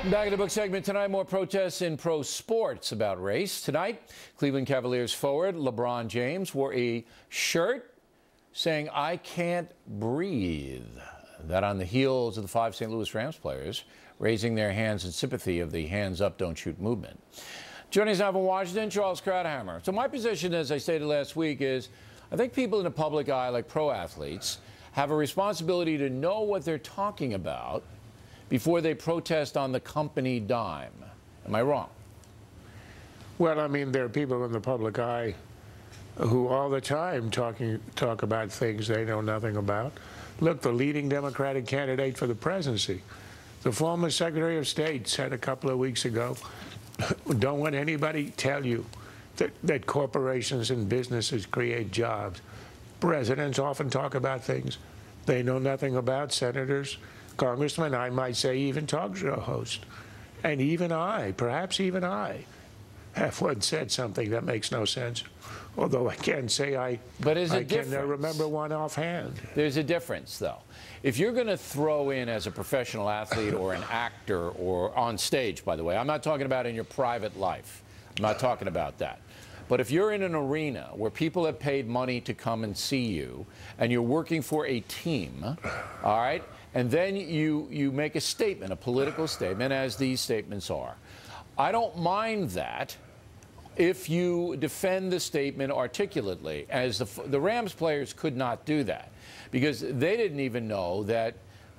Back in the book segment tonight, more protests in pro sports about race. Tonight, Cleveland Cavaliers forward LeBron James wore a shirt saying, "I can't breathe." That on the heels of the 5 St. Louis Rams players raising their hands in sympathy of the Hands Up, Don't Shoot movement. Joining us now from Washington, Charles Krauthammer. So my position, as I stated last week, is I think people in the public eye, like pro athletes, have a responsibility to know what they're talking about before they protest on the company dime. Am I wrong? Well, I mean, there are people in the public eye who all the time talk about things they know nothing about. Look, the leading Democratic candidate for the presidency, the former Secretary of State, said a couple of weeks ago, don't want anybody tell you that corporations and businesses create jobs. Presidents often talk about things they know nothing about. Senators, congressmen, I might say even talk show hosts. And even I, perhaps even I, have once said something that makes no sense. Although I can't say I can remember one offhand. There's a difference, though. If you're going to throw in as a professional athlete or an actor or on stage, by the way, I'm not talking about in your private life. I'm not talking about that. But if you're in an arena where people have paid money to come and see you and you're working for a team, all right, and then you make a statement, a political statement, as these statements are, I don't mind that if you defend the statement articulately, as the Rams players could not do that because they didn't even know that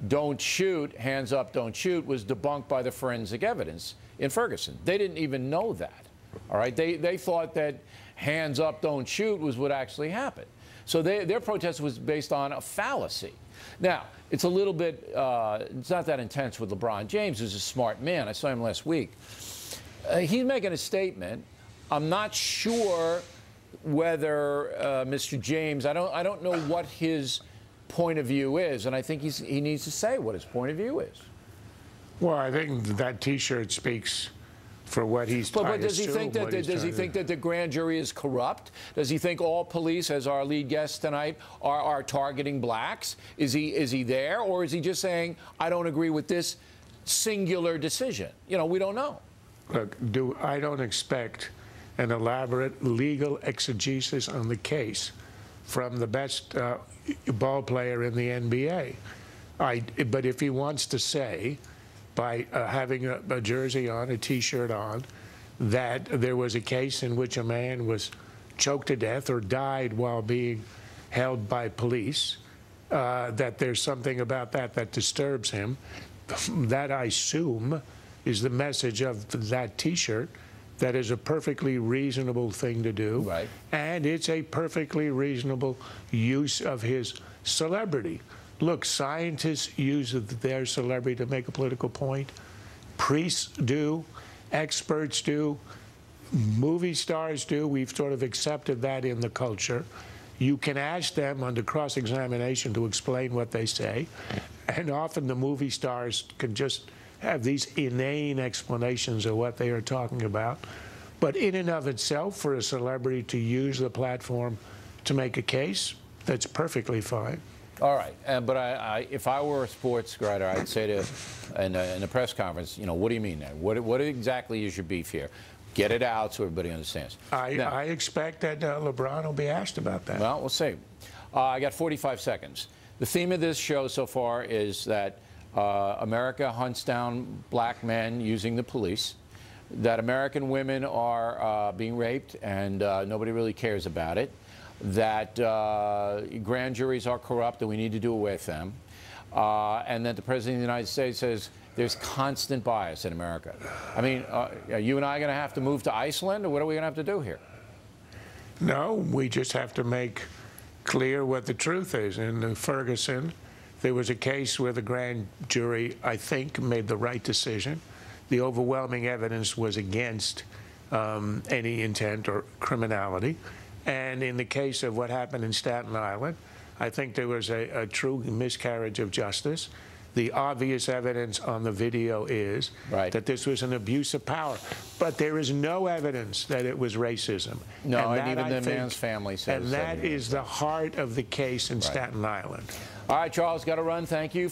"don't shoot, hands up, don't shoot" was debunked by the forensic evidence in Ferguson. They didn't even know that. All right, they thought that "hands up, don't shoot" was what actually happened. So their protest was based on a fallacy. Now, it's a little bit, it's not that intense with LeBron James, who's a smart man. I saw him last week. He's making a statement. I'm not sure whether Mr. James, I don't know what his point of view is, and I think he needs to say what his point of view is. Well, I think that T-shirt speaks for what he's trying to do. But does he think that does he think that the grand jury is corrupt? Does he think all police, as our lead guest tonight, are targeting blacks? Is he there, or is he just saying, I don't agree with this singular decision? You know, we don't know. Look, I don't expect an elaborate legal exegesis on the case from the best ball player in the NBA. But if he wants to say, by having a jersey on, a T-shirt on, that there was a case in which a man was choked to death or died while being held by police, that there's something about that disturbs him, that I assume is the message of that T-shirt. That is a perfectly reasonable thing to do. Right. And it's a perfectly reasonable use of his celebrity. Look, scientists use their celebrity to make a political point. Priests do. Experts do. Movie stars do. We've sort of accepted that in the culture. You can ask them under cross-examination to explain what they say. And often the movie stars can just have these inane explanations of what they are talking about. But in and of itself, for a celebrity to use the platform to make a case, that's perfectly fine. All right, but if I were a sports writer, I'd say to in a press conference, you know, what do you mean there? What exactly is your beef here? Get it out so everybody understands. I expect that LeBron will be asked about that. Well, we'll see. I got 45 seconds. The theme of this show so far is that America hunts down black men using the police, that American women are being raped and nobody really cares about it, that grand juries are corrupt and we need to do away with them, and that the President of the United States says there's constant bias in America. I mean, are you and I going to have to move to Iceland, or what are we going to have to do here? No, we just have to make clear what the truth is. In Ferguson, there was a case where the grand jury, I think, made the right decision. The overwhelming evidence was against any intent or criminality. And in the case of what happened in Staten Island, I think there was a true miscarriage of justice. The obvious evidence on the video is that this was an abuse of power. But there is no evidence that it was racism. No, and even the man's family says. And that is the heart of the case in Staten Island. All right, Charles, got to run. Thank you.